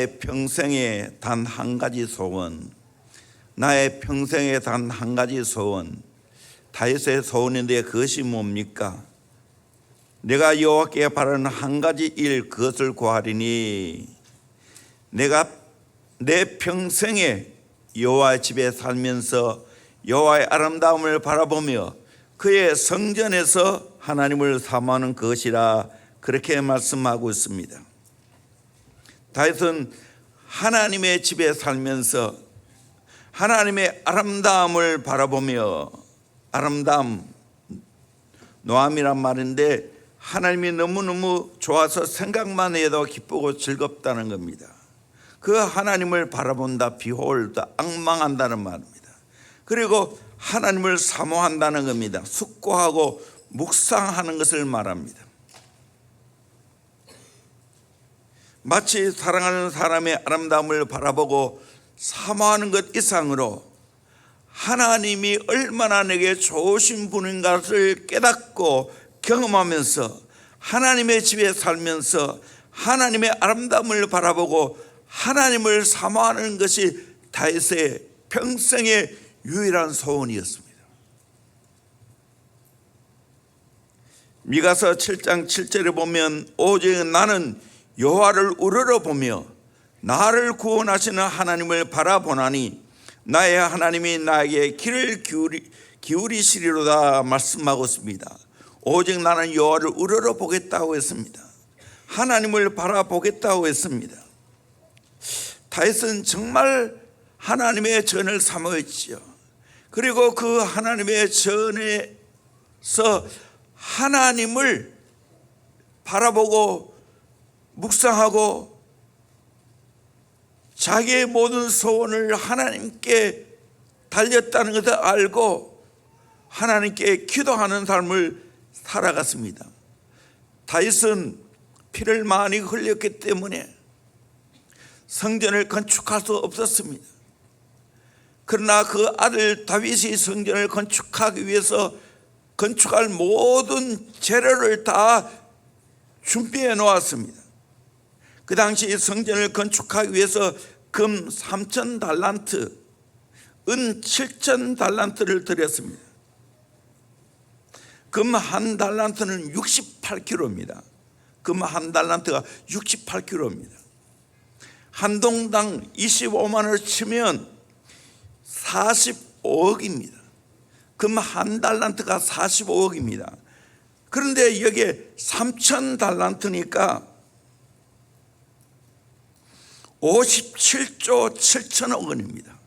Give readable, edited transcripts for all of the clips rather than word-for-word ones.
나의 평생에 단 한 가지 소원, 나의 평생에 단 한 가지 소원, 다윗의 소원인데 그것이 뭡니까? 내가 여호와께 바라는 한 가지 일, 그것을 구하리니 내가 내 평생에 여호와의 집에 살면서 여호와의 아름다움을 바라보며 그의 성전에서 하나님을 사모하는 것이라, 그렇게 말씀하고 있습니다. 다윗은 하나님의 집에 살면서 하나님의 아름다움을 바라보며, 아름다움, 노함이란 말인데 하나님이 너무너무 좋아서 생각만 해도 기쁘고 즐겁다는 겁니다. 그 하나님을 바라본다, 비홀다, 앙망한다는 말입니다. 그리고 하나님을 사모한다는 겁니다. 숙고하고 묵상하는 것을 말합니다. 마치 사랑하는 사람의 아름다움을 바라보고 사모하는 것 이상으로 하나님이 얼마나 내게 좋으신 분인 것을 깨닫고 경험하면서 하나님의 집에 살면서 하나님의 아름다움을 바라보고 하나님을 사모하는 것이 다윗의 평생의 유일한 소원이었습니다. 미가서 7장 7절에 보면 오직 나는 여호와를 우러러보며 나를 구원하시는 하나님을 바라보나니 나의 하나님이 나에게 귀를 기울이시리로다 말씀하고 있습니다. 오직 나는 여호와를 우러러보겠다고 했습니다. 하나님을 바라보겠다고 했습니다. 다윗은 정말 하나님의 전을 사모했지요. 그리고 그 하나님의 전에서 하나님을 바라보고 묵상하고 자기의 모든 소원을 하나님께 달렸다는 것을 알고 하나님께 기도하는 삶을 살아갔습니다. 다윗은 피를 많이 흘렸기 때문에 성전을 건축할 수 없었습니다. 그러나 그 아들 다윗이 성전을 건축하기 위해서 건축할 모든 재료를 다 준비해 놓았습니다. 그 당시 성전을 건축하기 위해서 금 3,000달란트, 은 7,000달란트를 들였습니다. 금 한 달란트는 68kg입니다. 금 한 달란트가 68kg입니다. 한 동당 25만 원을 치면 45억입니다. 금 한 달란트가 45억입니다. 그런데 여기에 3,000달란트니까 57조 7천억 원입니다.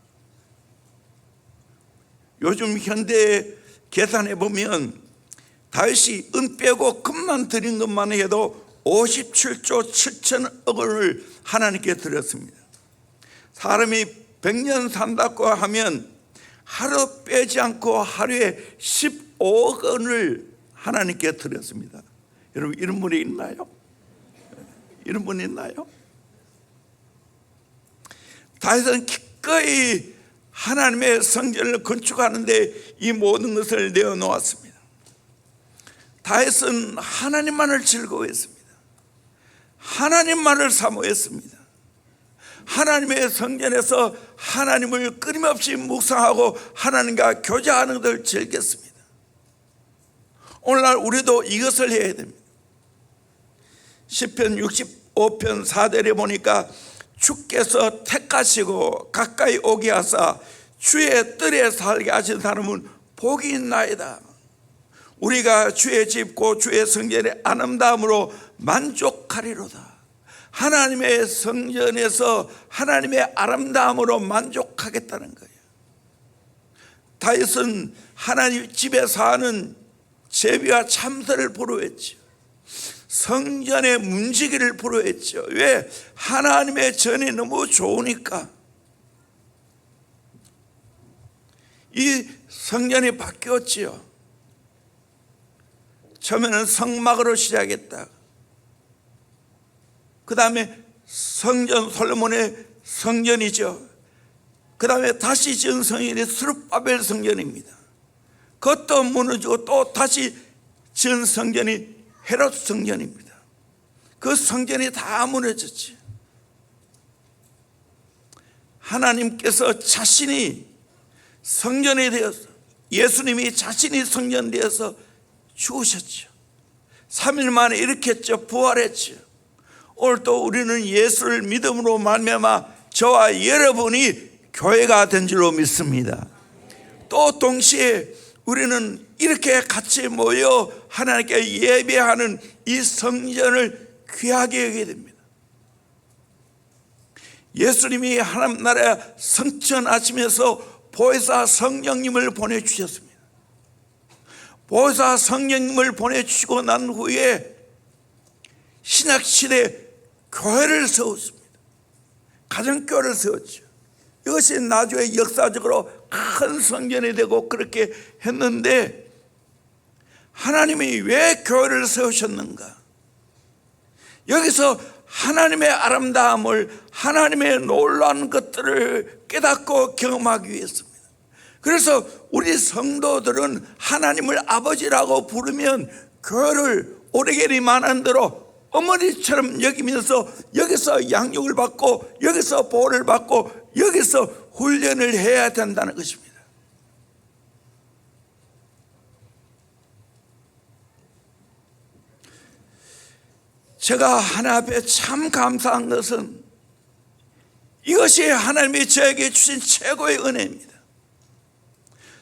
요즘 현대 계산해 보면 다윗이 은 빼고 금만 드린 것만 해도 57조 7천억 원을 하나님께 드렸습니다. 사람이 100년 산다고 하면 하루 빼지 않고 하루에 15억 원을 하나님께 드렸습니다. 여러분 이런 분이 있나요? 이런 분이 있나요? 다윗은 기꺼이 하나님의 성전을 건축하는데 이 모든 것을 내어놓았습니다. 다윗은 하나님만을 즐거워했습니다. 하나님만을 사모했습니다. 하나님의 성전에서 하나님을 끊임없이 묵상하고 하나님과 교제하는 것을 즐겼습니다. 오늘날 우리도 이것을 해야 됩니다. 시편 65편 4절에 보니까 주께서 택하시고 가까이 오게 하사 주의 뜰에 살게 하신 사람은 복이 있나이다. 우리가 주의 집 곧 주의 성전의 아름다움으로 만족하리로다. 하나님의 성전에서 하나님의 아름다움으로 만족하겠다는 거예요. 다윗은 하나님 집에서 하는 제비와 참새를 부러워했죠. 성전의 문지기를 부러워했죠. 왜? 하나님의 전이 너무 좋으니까. 이 성전이 바뀌었지요. 처음에는 성막으로 시작했다. 그 다음에 성전, 솔로몬의 성전이죠. 그 다음에 다시 지은 성전이 스룹바벨 성전입니다. 그것도 무너지고 또 다시 지은 성전이 헤롯 성전입니다. 그 성전이 다 무너졌지. 하나님께서 자신이 성전이 되어서, 예수님이 자신이 성전 되어서 죽으셨죠. 3일 만에 일으켰죠. 부활했죠. 오늘 또 우리는 예수를 믿음으로 말미암아 저와 여러분이 교회가 된 줄로 믿습니다. 또 동시에 우리는 이렇게 같이 모여 하나님께 예배하는 이 성전을 귀하게 여기게 됩니다. 예수님이 하나님 나라에 성천하시면서 보혜사 성령님을 보내주셨습니다. 보혜사 성령님을 보내주시고 난 후에 신약시대 교회를 세웠습니다. 가정교회를 세웠죠. 이것이 나중에 역사적으로 큰 성전이 되고 그렇게 했는데, 하나님이 왜 교회를 세우셨는가? 여기서 하나님의 아름다움을, 하나님의 놀라운 것들을 깨닫고 경험하기 위해서입니다. 그래서 우리 성도들은 하나님을 아버지라고 부르면 교회를 오래결이 만한 대로 어머니처럼 여기면서 여기서 양육을 받고 여기서 보호를 받고 여기서 훈련을 해야 된다는 것입니다. 제가 하나님 앞에 참 감사한 것은 이것이 하나님이 저에게 주신 최고의 은혜입니다.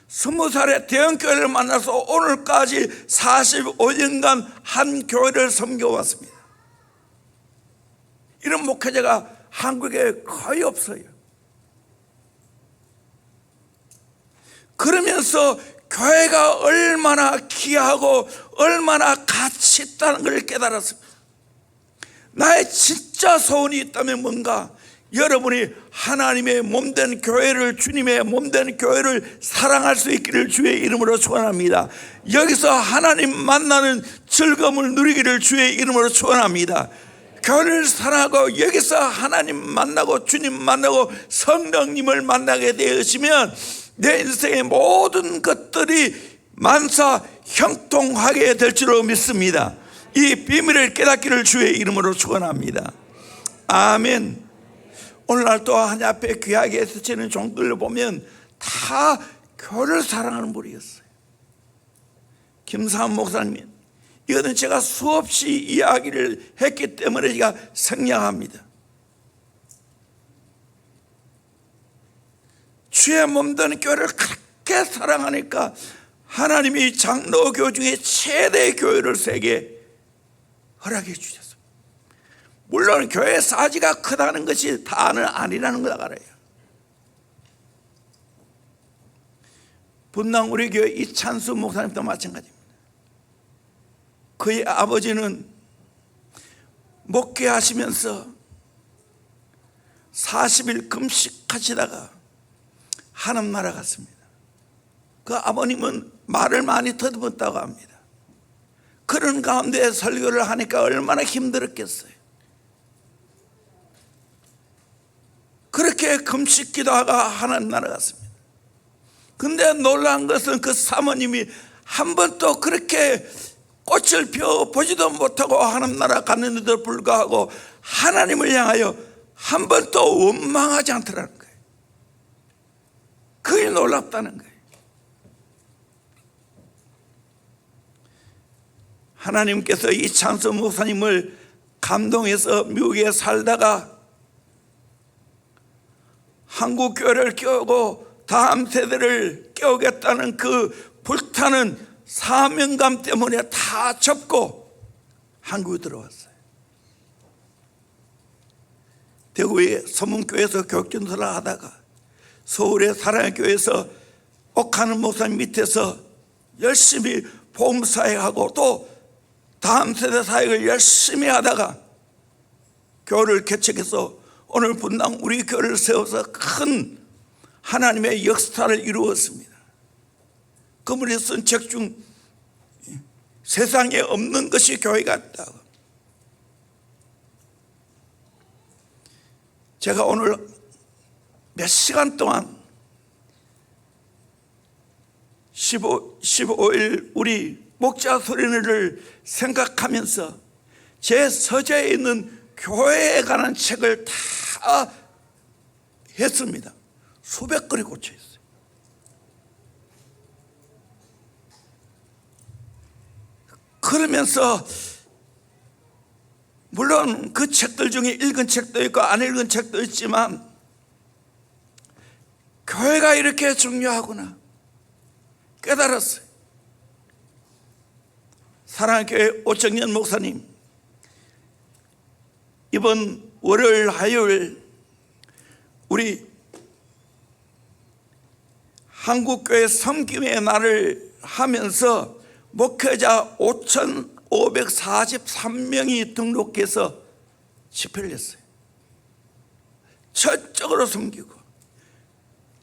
20살에 대형교회를 만나서 오늘까지 45년간 한 교회를 섬겨왔습니다. 이런 목회자가 한국에 거의 없어요. 그러면서 교회가 얼마나 귀하고 얼마나 가치 있다는 걸 깨달았습니다. 나의 진짜 소원이 있다면 뭔가, 여러분이 하나님의 몸된 교회를, 주님의 몸된 교회를 사랑할 수 있기를 주의 이름으로 축원합니다. 여기서 하나님 만나는 즐거움을 누리기를 주의 이름으로 축원합니다. 교회를 사랑하고 여기서 하나님 만나고 주님 만나고 성령님을 만나게 되시면 내 인생의 모든 것들이 만사 형통하게 될 줄로 믿습니다. 이 비밀을 깨닫기를 주의 이름으로 축원합니다. 아멘. 오늘날 또 하나님 앞에 귀하게 서치는 종들을 보면 다 교회를 사랑하는 분이었어요. 김사한 목사님, 이거는 제가 수없이 이야기를 했기 때문에 제가 생략합니다. 주의 몸된 교회를 그렇게 사랑하니까 하나님이 장로교 중에 최대 교회를 세게 허락해 주셨습니다. 물론 교회 사지가 크다는 것이 다는 아니라는 걸 알아요. 분당 우리 교회 이찬수 목사님도 마찬가지입니다. 그의 아버지는 목회하시면서 40일 금식하시다가 하나님 나라 갔습니다. 그 아버님은 말을 많이 더듬었다고 합니다. 그런 가운데 설교를 하니까 얼마나 힘들었겠어요. 그렇게 금식 기도하다가 하나님 나라 갔습니다. 근데 놀라운 것은 그 사모님이 한 번도 그렇게 꽃을 펴보지도 못하고 하나님 나라 갔는데도 불구하고 하나님을 향하여 한 번도 원망하지 않더라는 거예요. 그게 놀랍다는 거예요. 하나님께서 이찬수 목사님을 감동해서 미국에 살다가 한국 교회를 깨우고 다음 세대를 깨우겠다는 그 불타는 사명감 때문에 다 접고 한국에 들어왔어요. 대구의 서문교회에서 교육전도를 하다가 서울의 사랑의 교회에서 옥하는 목사님 밑에서 열심히 복음사역하고 또 다음 세대 사역을 열심히 하다가 교회를 개척해서 오늘 분당 우리 교회를 세워서 큰 하나님의 역사를 이루었습니다. 그분이 쓴 책 중 세상에 없는 것이 교회 같다고. 제가 오늘 몇 시간 동안 15일 우리 목자 소리를 생각하면서 제 서재에 있는 교회에 관한 책을 다 했습니다. 수백 건이 고쳐 있어요. 그러면서 물론 그 책들 중에 읽은 책도 있고 안 읽은 책도 있지만 교회가 이렇게 중요하구나 깨달았어요. 사랑의 교회 오정연 목사님, 이번 월요일 화요일 우리 한국교회 섬김의 날을 하면서 목회자 5,543명이 등록해서 집회를 했어요. 전적으로 섬기고,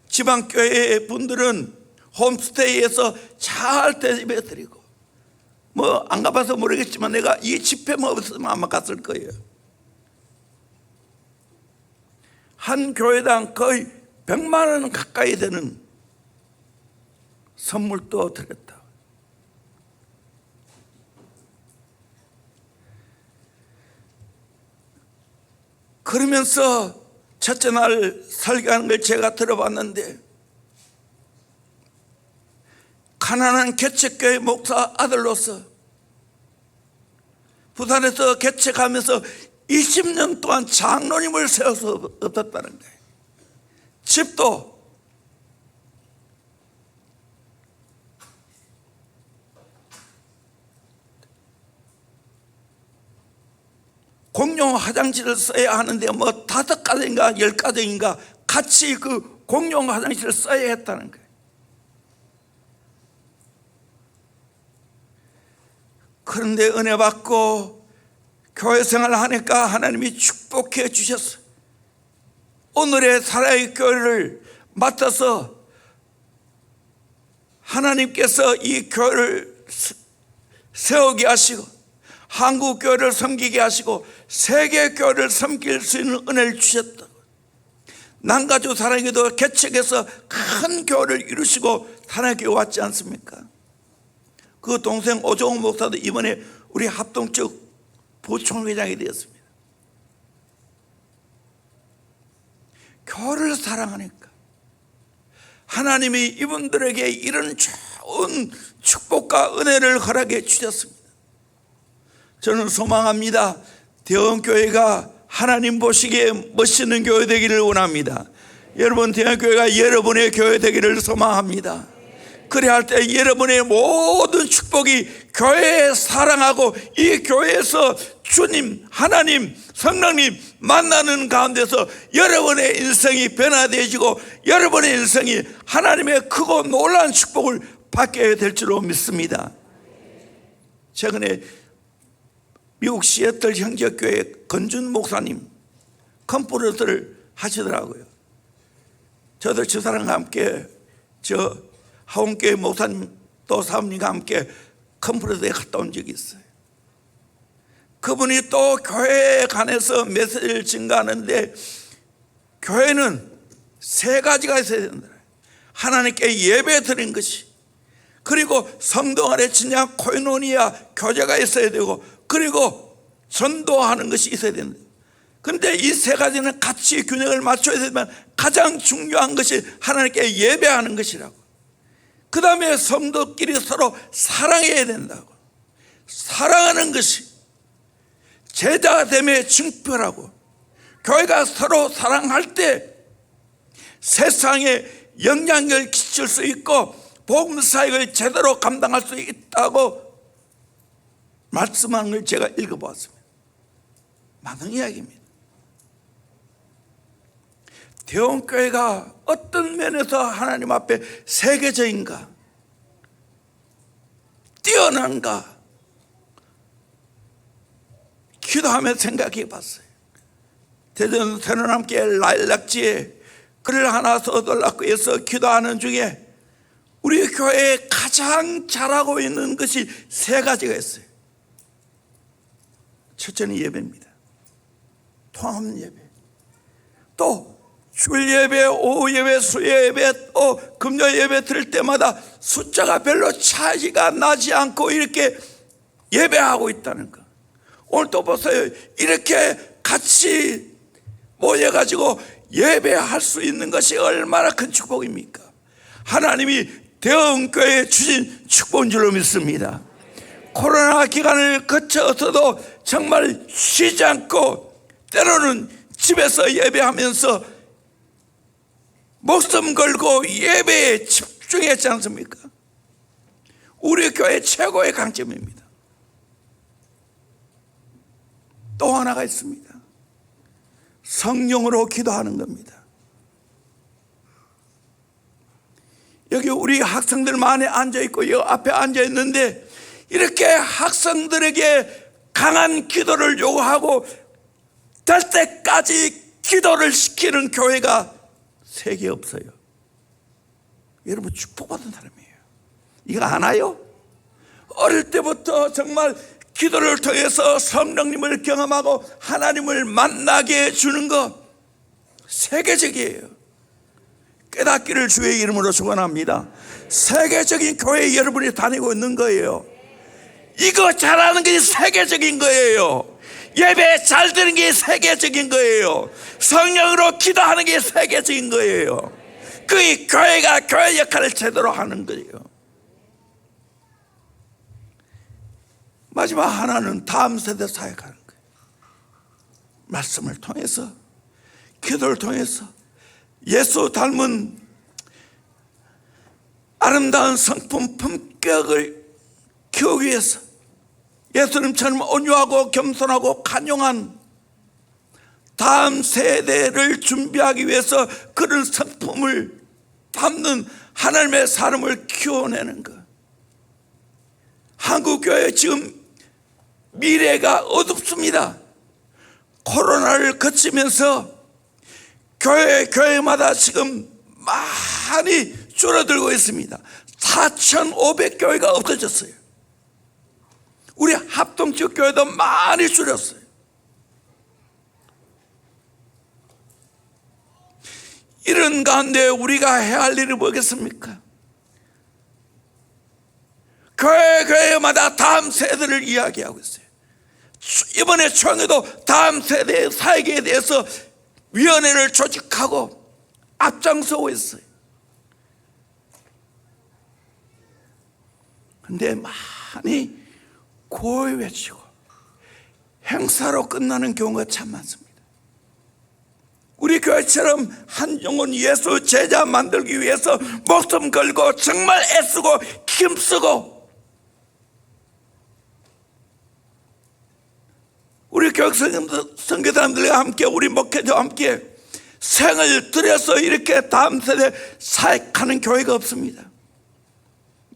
지방교회 분들은 홈스테이에서 잘 대접해 드리고, 뭐 안 가봐서 모르겠지만 내가 이 집회만 없으면 아마 갔을 거예요. 한 교회당 거의 100만 원 가까이 되는 선물도 드렸다. 그러면서 첫째 날 설교하는 걸 제가 들어봤는데, 가난한 개척교회 목사 아들로서 부산에서 개척하면서 20년 동안 장로님을 세워서 얻었다는 거예요. 집도 공용 화장실을 써야 하는데 뭐 5가정인가 10가정인가 같이 그 공용 화장실을 써야 했다는 거예요. 그런데 은혜 받고 교회 생활을 하니까 하나님이 축복해 주셨어요. 오늘의 사랑의 교회를 맡아서 하나님께서 이 교회를 세우게 하시고 한국 교회를 섬기게 하시고 세계 교회를 섬길 수 있는 은혜를 주셨다. 남가주 사랑교회도 개척해서 큰 교회를 이루시고 사랑교회 왔지 않습니까? 그 동생 오종호 목사도 이번에 우리 합동측 부총회장이 되었습니다. 교회를 사랑하니까 하나님이 이분들에게 이런 좋은 축복과 은혜를 허락해 주셨습니다. 저는 소망합니다. 대원교회가 하나님 보시기에 멋있는 교회 되기를 원합니다. 여러분, 대원교회가 여러분의 교회 되기를 소망합니다. 그래야 할 때 여러분의 모든 축복이 교회에 사랑하고 이 교회에서 주님, 하나님, 성령님 만나는 가운데서 여러분의 인생이 변화되어지고 여러분의 인생이 하나님의 크고 놀라운 축복을 받게 될 줄로 믿습니다. 최근에 미국 시애틀 형제교회 건준 목사님 컨퍼런스를 하시더라고요. 저도 저 사람과 함께 하원교회 목사님 또 사모님과 함께 컨퍼런스에 갔다 온 적이 있어요. 그분이 또 교회에 관해서 메시지를 증가하는데 교회는 3가지가 있어야 된다. 하나님께 예배 드리는 것이, 그리고 성도 안에 진짜 코이노니아 교제가 있어야 되고, 그리고 전도하는 것이 있어야 된다. 그런데 이 3가지는 같이 균형을 맞춰야 되지만 가장 중요한 것이 하나님께 예배하는 것이라고. 그 다음에 성도끼리 서로 사랑해야 된다고. 사랑하는 것이 제자됨의 증표라고. 교회가 서로 사랑할 때 세상에 영향력을 끼칠 수 있고 복음사역을 제대로 감당할 수 있다고 말씀하는 걸 제가 읽어보았습니다. 많은 이야기입니다. 대원교회가 어떤 면에서 하나님 앞에 세계적인가, 뛰어난가 기도하며 생각해 봤어요. 대전 새노남교회 라일락지에 글을 하나 써달라고 해서 기도하는 중에 우리 교회에 가장 잘하고 있는 것이 3가지가 있어요. 첫째는 예배입니다. 통합 예배, 또 주일 예배, 오후 예배, 수요 예배, 또 금요 예배 드릴 때마다 숫자가 별로 차이가 나지 않고 이렇게 예배하고 있다는 거. 오늘 또 보세요. 이렇게 같이 모여가지고 예배할 수 있는 것이 얼마나 큰 축복입니까? 하나님이 대형교회에 주신 축복인 줄로 믿습니다. 코로나 기간을 거쳐서도 정말 쉬지 않고 때로는 집에서 예배하면서 목숨 걸고 예배에 집중했지 않습니까? 우리 교회 최고의 강점입니다. 또 하나가 있습니다. 성령으로 기도하는 겁니다. 여기 우리 학생들 많이 앉아있고 여 앞에 앉아있는데 이렇게 학생들에게 강한 기도를 요구하고 될 때까지 기도를 시키는 교회가 세계에 없어요. 여러분 축복받은 사람이에요. 이거 아나요? 어릴 때부터 정말 기도를 통해서 성령님을 경험하고 하나님을 만나게 해주는 것 세계적이에요. 깨닫기를 주의 이름으로 축원합니다. 세계적인 교회에 여러분이 다니고 있는 거예요. 이거 잘하는 게 세계적인 거예요. 예배 잘 드는 게 세계적인 거예요. 성령으로 기도하는 게 세계적인 거예요. 그 교회가 교회 역할을 제대로 하는 거예요. 마지막 하나는 다음 세대 사역하는 거예요. 말씀을 통해서, 기도를 통해서 예수 닮은 아름다운 성품 품격을 키우기 위해서 예수님처럼 온유하고 겸손하고 간용한 다음 세대를 준비하기 위해서 그런 성품을 담는 하나님의 사람을 키워내는 것. 한국교회 지금 미래가 어둡습니다. 코로나를 거치면서 교회마다 지금 많이 줄어들고 있습니다. 4,500교회가 없어졌어요. 우리 합동지역 교회도 많이 줄였어요. 이런 가운데 우리가 해야 할 일이 뭐겠습니까? 교회마다 다음 세대를 이야기하고 있어요. 이번에 총회도 다음 세대의 사역에 대해서 위원회를 조직하고 앞장서고 있어요. 근데 많이 고해 외치고 행사로 끝나는 경우가 참 많습니다. 우리 교회처럼 한 영혼 예수 제자 만들기 위해서 목숨 걸고 정말 애쓰고 힘쓰고 우리 교육 선교사님들과 함께 우리 목회자와 함께 생을 들여서 이렇게 다음 세대 사역하는 교회가 없습니다.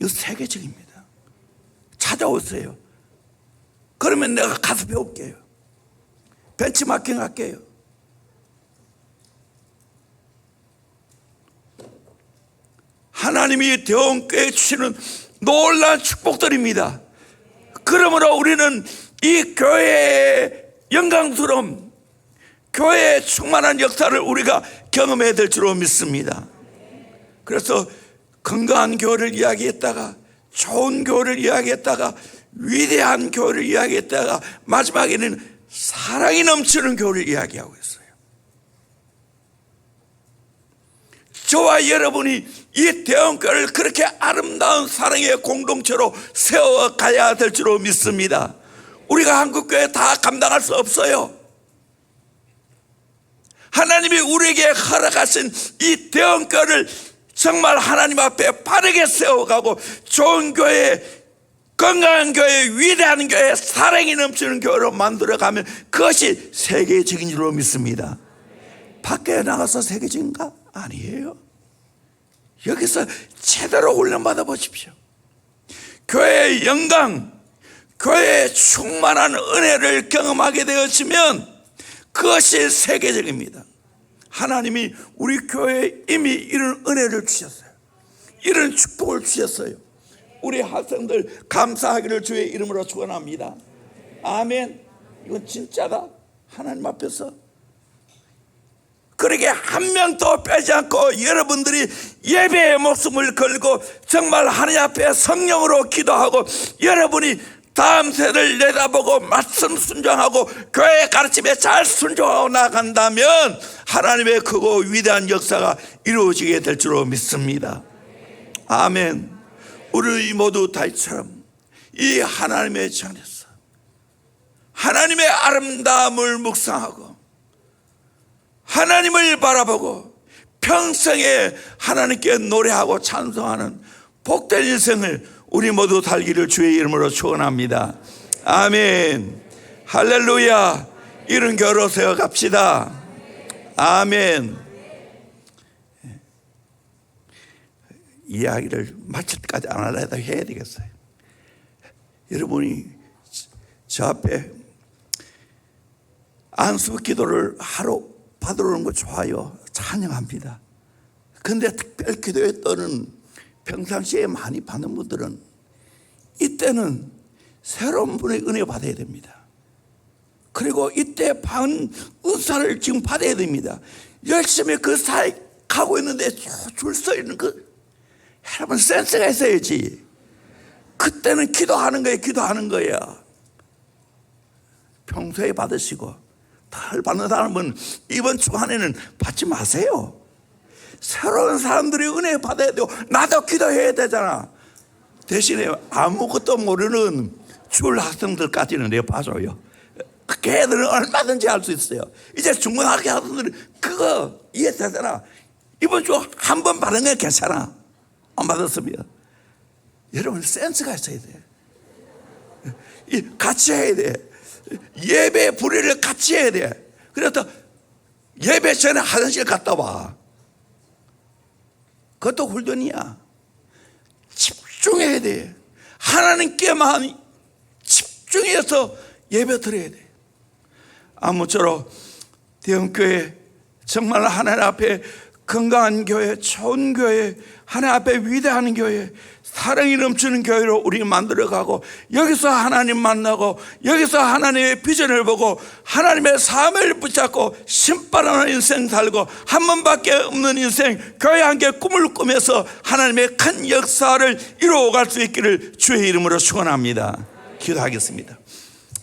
이거 세계적입니다. 찾아오세요. 그러면 내가 가서 배울게요. 벤치마킹 할게요. 하나님이 대원교회에 주시는 놀라운 축복들입니다. 그러므로 우리는 이 교회의 영광스러움, 교회의 충만한 역사를 우리가 경험해야 될 줄로 믿습니다. 그래서 건강한 교회를 이야기했다가 좋은 교회를 이야기했다가 위대한 교회를 이야기했다가 마지막에는 사랑이 넘치는 교회를 이야기하고 있어요. 저와 여러분이 이 대원교회를 그렇게 아름다운 사랑의 공동체로 세워가야 될 줄로 믿습니다. 우리가 한국교회 다 감당할 수 없어요. 하나님이 우리에게 허락하신 이 대원교회를 정말 하나님 앞에 바르게 세워가고 좋은 교회, 건강한 교회, 위대한 교회, 사랑이 넘치는 교회로 만들어가면 그것이 세계적인 줄로 믿습니다. 밖에 나가서 세계적인가? 아니에요. 여기서 제대로 훈련받아 보십시오. 교회의 영광, 교회의 충만한 은혜를 경험하게 되었으면 그것이 세계적입니다. 하나님이 우리 교회에 이미 이런 은혜를 주셨어요. 이런 축복을 주셨어요. 우리 학생들 감사하기를 주의 이름으로 축원합니다. 아멘. 이건 진짜다. 하나님 앞에서 그러게 한 명도 빼지 않고 여러분들이 예배의 목숨을 걸고 정말 하나님 앞에 성령으로 기도하고 여러분이 다음 세대를 내다보고 말씀 순종하고 교회 가르침에 잘 순종하고 나간다면 하나님의 크고 위대한 역사가 이루어지게 될 줄로 믿습니다. 아멘. 우리 모두 다윗처럼 이 하나님의 전에서 하나님의 아름다움을 묵상하고 하나님을 바라보고 평생에 하나님께 노래하고 찬송하는 복된 인생을 우리 모두 살기를 주의 이름으로 축원합니다. 아멘. 할렐루야. 이른 겨로 세워 갑시다. 아멘. 이야기를 마칠 때까지 안 하려다 해야 되겠어요. 여러분이 저 앞에 안수 기도를 하루 받으러 오는 거 좋아요. 찬양합니다. 근데 특별 기도회 때는 평상시에 많이 받는 분들은 이때는 새로운 분의 은혜 받아야 됩니다. 그리고 이때 받은 은사를 지금 받아야 됩니다. 열심히 그 사이 가고 있는데 줄 서 있는 여러분 센스가 있어야지. 그때는 기도하는 거예요. 기도하는 거예요. 평소에 받으시고 덜 받는 사람은 이번 주간에는 받지 마세요. 새로운 사람들이 은혜 받아야 되고 나도 기도해야 되잖아. 대신에 아무것도 모르는 줄 학생들까지는 내가 봐줘요. 걔들은 얼마든지 할 수 있어요. 이제 중고등학교 학생들은 그거 이해되잖아. 이번 주 한 번 받은 게 괜찮아. 안 받았으면. 여러분 센스가 있어야 돼. 같이 해야 돼. 예배 불의를 같이 해야 돼. 그래서 예배 전에 화장실 갔다 와. 그것도 훈련이야. 집중해야 돼. 하나님께만 집중해서 예배 드려야 돼. 아무쪼록 대형교회 정말 하나님 앞에 건강한 교회, 좋은 교회, 하나님 앞에 위대한 교회, 사랑이 넘치는 교회로 우리 만들어가고 여기서 하나님 만나고 여기서 하나님의 비전을 보고 하나님의 삶을 붙잡고 신바라는 인생 살고 한 번밖에 없는 인생 교회 함께 꿈을 꾸면서 하나님의 큰 역사를 이루어갈 수 있기를 주의 이름으로 축원합니다. 기도하겠습니다.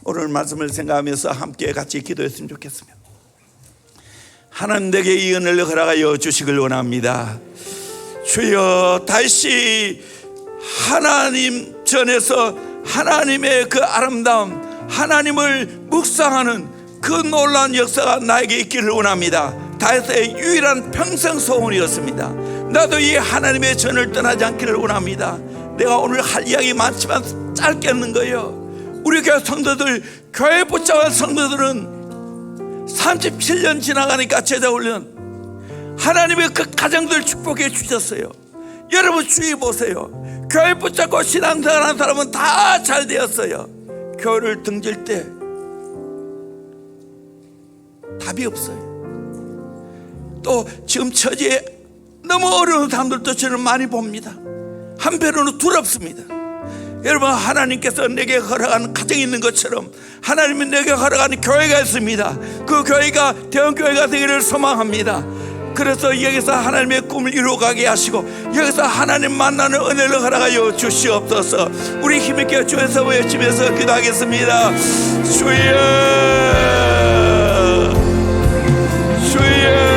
오늘 말씀을 생각하면서 함께 같이 기도했으면 좋겠습니다. 하나님 내게 이 은혜를 허락하여 주시길 원합니다. 주여 다시 하나님 전에서 하나님의 그 아름다움 하나님을 묵상하는 그 놀라운 역사가 나에게 있기를 원합니다. 다윗의 유일한 평생 소원이었습니다. 나도 이 하나님의 전을 떠나지 않기를 원합니다. 내가 오늘 할 이야기 많지만 짧게 하는 거예요. 우리 교회 성도들, 교회 붙잡은 성도들은 37년 지나가니까 제자훈련 하나님의 그 가정들 축복해 주셨어요. 여러분 주의 보세요. 교회 붙잡고 신앙생활하는 사람은 다 잘 되었어요. 교회를 등질 때 답이 없어요. 또 지금 처지에 너무 어려운 사람들도 저는 많이 봅니다. 한편으로는 두렵습니다. 여러분 하나님께서 내게 허락한 가정이 있는 것처럼 하나님이 내게 허락한 교회가 있습니다. 그 교회가 대형교회가 되기를 소망합니다. 그래서 여기서 하나님의 꿈을 이루어가게 하시고 여기서 하나님 만나는 은혜를 허락하여 주시옵소서. 우리 힘있게 주에서 외치면서 기도하겠습니다. 주여 주여